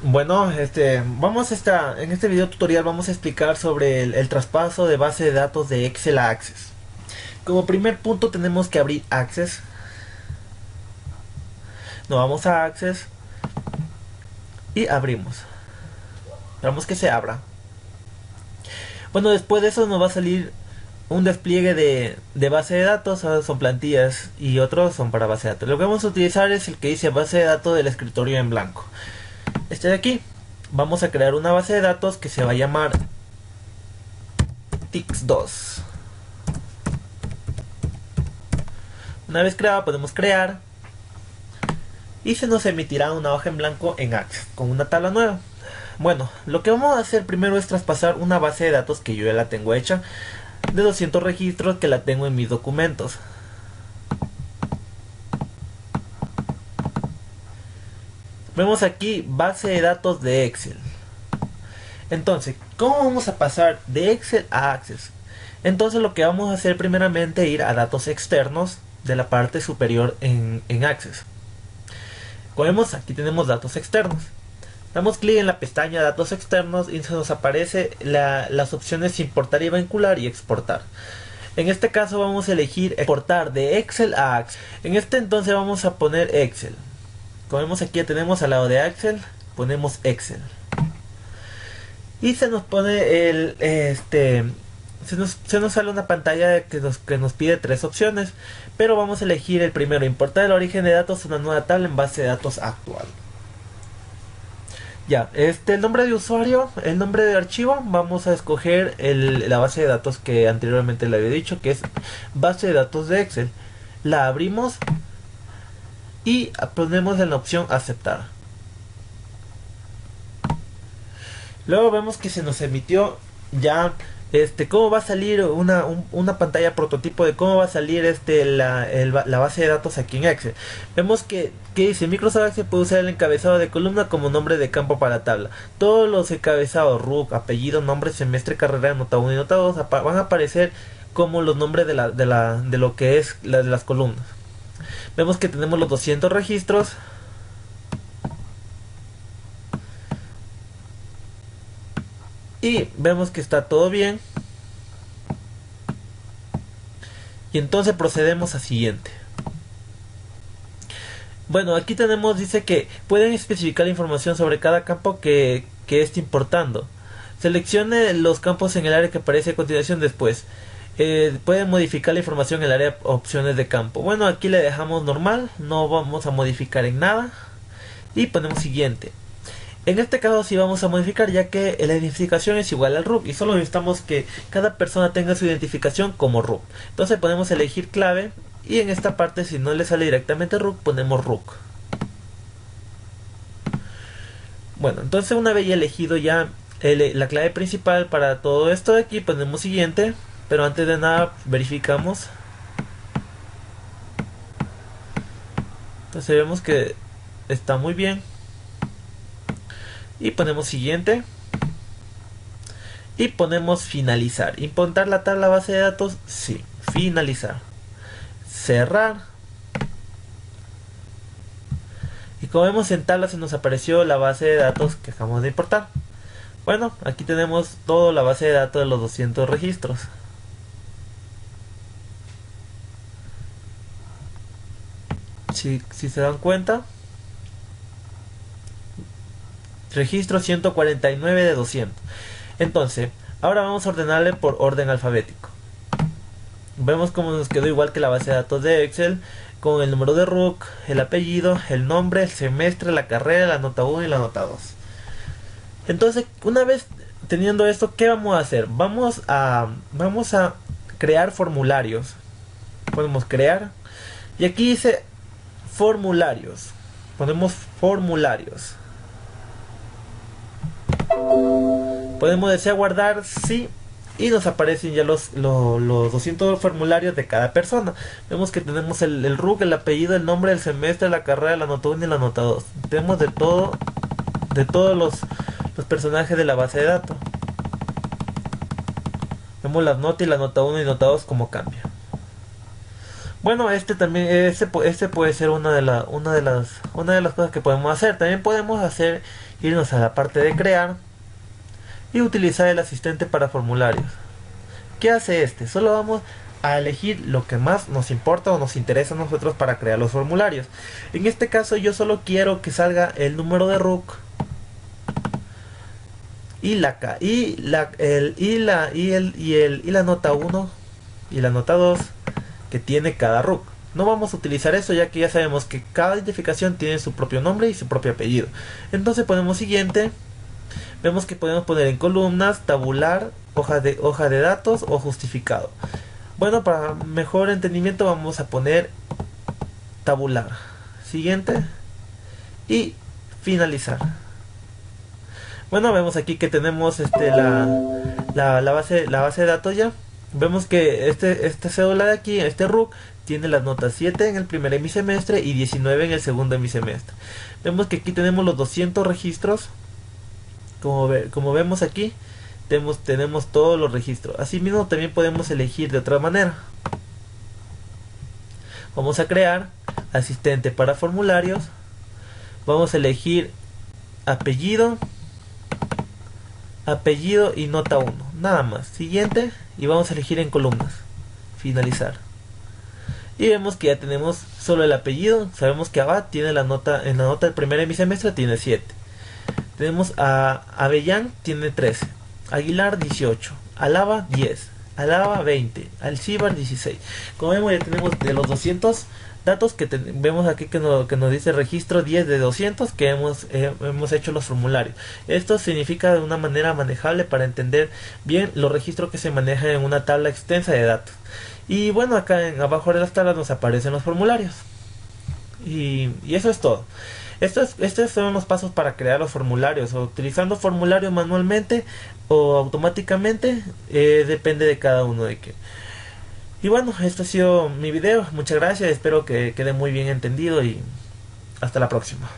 Bueno, en este video tutorial vamos a explicar sobre el traspaso de base de datos de Excel a Access. Como primer punto tenemos que abrir Access. Nos vamos a Access y abrimos. Esperamos que se abra. Bueno, después de eso nos va a salir un despliegue de base de datos. Ahora son plantillas y otros son para base de datos. Lo que vamos a utilizar es el que dice base de datos del escritorio en blanco. Este de aquí. Vamos a crear una base de datos que se va a llamar Tix2. Una vez creada podemos crear y se nos emitirá una hoja en blanco en Access con una tabla nueva. Bueno, lo que vamos a hacer primero es traspasar una base de datos que yo ya la tengo hecha de 200 registros que la tengo en mis documentos. Vemos aquí base de datos de Excel. Entonces, ¿cómo vamos a pasar de Excel a Access? Entonces lo que vamos a hacer primeramente es ir a datos externos de la parte superior en Access. Como vemos, aquí tenemos datos externos. Damos clic en la pestaña datos externos y se nos aparece las opciones importar y vincular y exportar. En este caso vamos a elegir exportar de Excel a Access. En este entonces vamos a poner Excel. Como vemos aquí tenemos al lado de Excel, ponemos Excel. Y se nos pone se nos sale una pantalla que nos pide tres opciones, pero vamos a elegir el primero, importar el origen de datos a una nueva tabla en base de datos actual. Ya, el nombre de usuario, el nombre de archivo, vamos a escoger la base de datos que anteriormente le había dicho, que es base de datos de Excel. La abrimos y ponemos en la opción aceptar. Luego vemos que se nos emitió ya cómo va a salir una pantalla prototipo de cómo va a salir la base de datos aquí en Excel. Vemos que dice Microsoft Access puede usar el encabezado de columna como nombre de campo para la tabla. Todos los encabezados, RUC, apellido, nombre, semestre, carrera, nota 1 y nota 2 van a aparecer como los nombres de lo que es de las columnas. Vemos que tenemos los 200 registros. Y vemos que está todo bien. Y entonces procedemos a siguiente. Bueno, aquí tenemos, dice que pueden especificar información sobre cada campo que esté importando. Seleccione los campos en el área que aparece a continuación después. Pueden modificar la información en el área opciones de campo. Bueno, aquí le dejamos normal, no vamos a modificar en nada. Y ponemos siguiente. En este caso sí vamos a modificar, ya que la identificación es igual al RUC y solo necesitamos que cada persona tenga su identificación como RUC. Entonces podemos elegir clave y en esta parte, si no le sale directamente RUC, ponemos RUC. Bueno, entonces una vez ya elegido ya la clave principal para todo esto de aquí, ponemos siguiente, pero antes de nada verificamos. Entonces vemos que está muy bien. Y ponemos siguiente. Y ponemos finalizar. Importar la tabla base de datos. Sí. Finalizar. Cerrar. Y como vemos en tabla se nos apareció la base de datos que acabamos de importar. Bueno, aquí tenemos toda la base de datos de los 200 registros. Si se dan cuenta, registro 149 de 200. Entonces, ahora vamos a ordenarle por orden alfabético. Vemos cómo nos quedó igual que la base de datos de Excel, con el número de RUC, el apellido, el nombre, el semestre, la carrera, la nota 1 y la nota 2. Entonces, una vez teniendo esto, ¿qué vamos a hacer? Vamos a crear formularios. Podemos crear. Y aquí dice formularios. Ponemos formularios. Podemos desear guardar, sí, y nos aparecen ya los 200 formularios de cada persona. Vemos que tenemos el RUC, el apellido, el nombre, el semestre, la carrera, la nota 1 y la nota 2. Tenemos de todos los personajes de la base de datos. Vemos las notas y la nota 1 y nota 2 como cambia. Bueno, este también, este puede ser una de las cosas que podemos hacer. También podemos hacer, irnos a la parte de crear y utilizar el asistente para formularios. ¿Qué hace este? Solo vamos a elegir lo que más nos importa o nos interesa a nosotros para crear los formularios. En este caso yo solo quiero que salga el número de RUC y la nota 1 y la nota 2 que tiene cada RUC. No vamos a utilizar eso, ya que ya sabemos que cada identificación tiene su propio nombre y su propio apellido. Entonces ponemos siguiente. Vemos que podemos poner en columnas, tabular, hoja de datos o justificado. Bueno, para mejor entendimiento vamos a poner tabular. Siguiente y finalizar. Bueno, vemos aquí que tenemos la base de datos ya. Vemos que esta cédula de aquí, este RUC, tiene las notas 7 en el primer hemisemestre y 19 en el segundo hemisemestre. Vemos que aquí tenemos los 200 registros. Como vemos aquí, tenemos todos los registros. Asimismo, también podemos elegir de otra manera. Vamos a crear asistente para formularios. Vamos a elegir apellido y nota 1. Nada más. Siguiente. Y vamos a elegir en columnas. Finalizar. Y vemos que ya tenemos solo el apellido. Sabemos que Abad tiene en la nota del primer hemisemestre tiene 7. Tenemos a Avellán, tiene 13. Aguilar, 18. Alaba, 10. Alaba, 20. Alcíbar, 16. Como vemos, ya tenemos de los 200 datos que vemos aquí que nos dice registro 10 de 200 que hemos hecho los formularios. Esto significa de una manera manejable para entender bien los registros que se manejan en una tabla extensa de datos. Y bueno, acá abajo de las tablas nos aparecen los formularios. Y eso es todo. Estos son los pasos para crear los formularios. Utilizando formularios manualmente o automáticamente, depende de cada uno de qué. Y bueno, esto ha sido mi video. Muchas gracias, espero que quede muy bien entendido y hasta la próxima.